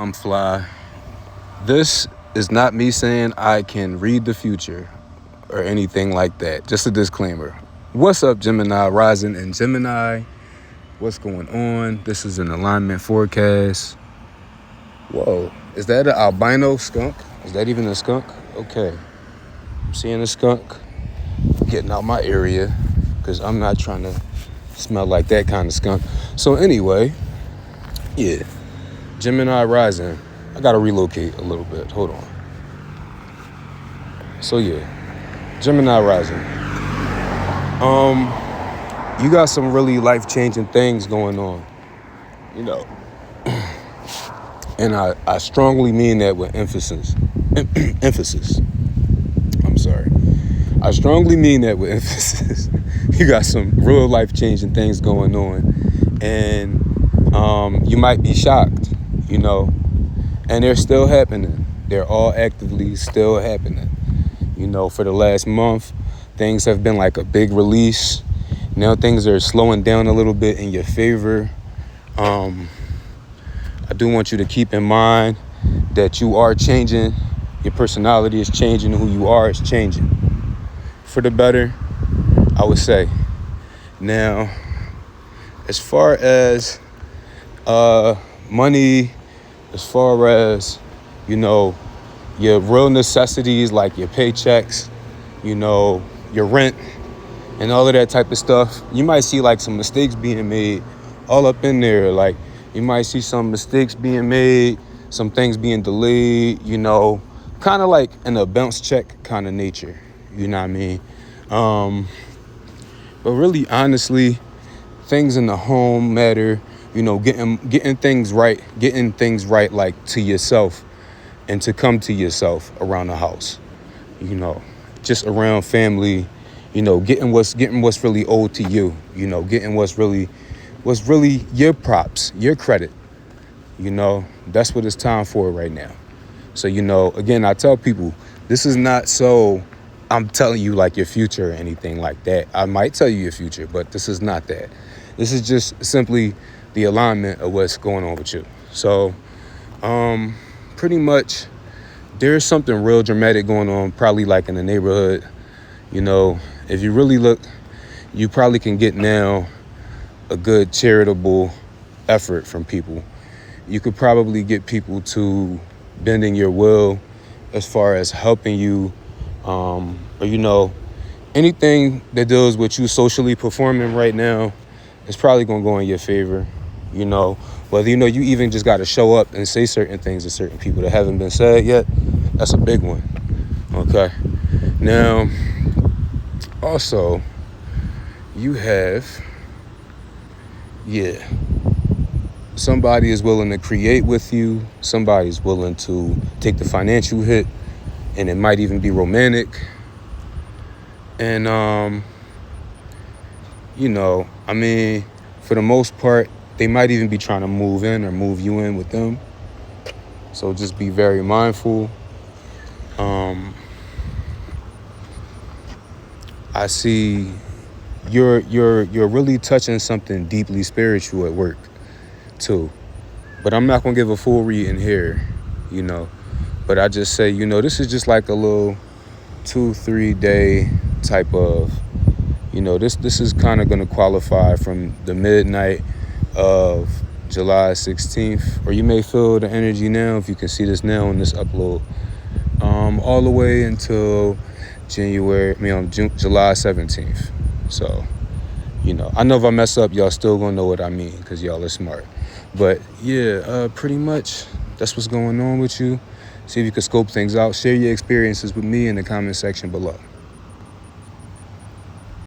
I'm fly. This is not me saying I can read the future or anything like that. Just a disclaimer. What's up, Gemini rising and Gemini? What's going on? This is an alignment forecast. Whoa, is that an albino skunk? Is that even a skunk? Okay, I'm seeing a skunk getting out my area because I'm not trying to smell like that kind of skunk. So anyway, yeah, Gemini rising. I gotta relocate a little bit. Hold on. So yeah, Gemini rising. You got some really life-changing things going on, you know. And I strongly mean that with emphasis. Emphasis. I'm sorry. I strongly mean that with emphasis. You got some real life-changing things going on. And you might be shocked, you know. And they're still happening. They're all actively still happening. You know, for the last month, things have been like a big release. Now things are slowing down a little bit in your favor. I do want you to keep in mind that you are changing. Your personality is changing. Who you are is changing. For the better, I would say. Now, as far as money, as far as, you know, your real necessities like your paychecks, you know, your rent, and all of that type of stuff, you might see like some mistakes being made all up in there. Like you might see some mistakes being made, some things being delayed, you know, kind of like in a bounce check kind of nature, you know what I mean? But really, honestly, things in the home matter, you know, getting things right like to yourself and to come to yourself around the house, you know, just around family, you know, getting what's really owed to you, you know, getting what's really your props, your credit, you know, that's what it's time for right now. So, you know, again, I tell people, this is not so I'm telling you like your future or anything like that. I might tell you your future, but this is not that. This is just simply the alignment of what's going on with you. So, pretty much there's something real dramatic going on, probably like in the neighborhood. You know, if you really look, you probably can get now a good charitable effort from people. You could probably get people to bending your will as far as helping you, or, you know, anything that deals with you socially performing right now is probably going to go in your favor, you know. Whether, you know, you even just got to show up and say certain things to certain people that haven't been said yet, that's a big one, okay? Now, also, you have, somebody is willing to create with you. Somebody's willing to take the financial hit, and it might even be romantic. And, you know, I mean, for the most part, they might even be trying to move in or move you in with them. So just be very mindful. I see you're really touching something deeply spiritual at work too. But I'm not gonna give a full read in here, you know. But I just say, you know, this is just like a little 2-3 day type of, you know, this is kind of gonna qualify from the midnight of July 16th, or you may feel the energy now if you can see this now on this upload, all the way until July 17th. So, you know, I know if I mess up, y'all still gonna know what I mean because y'all are smart. But yeah, pretty much that's what's going on with you. See if you can scope things out. Share your experiences with me in the comment section below.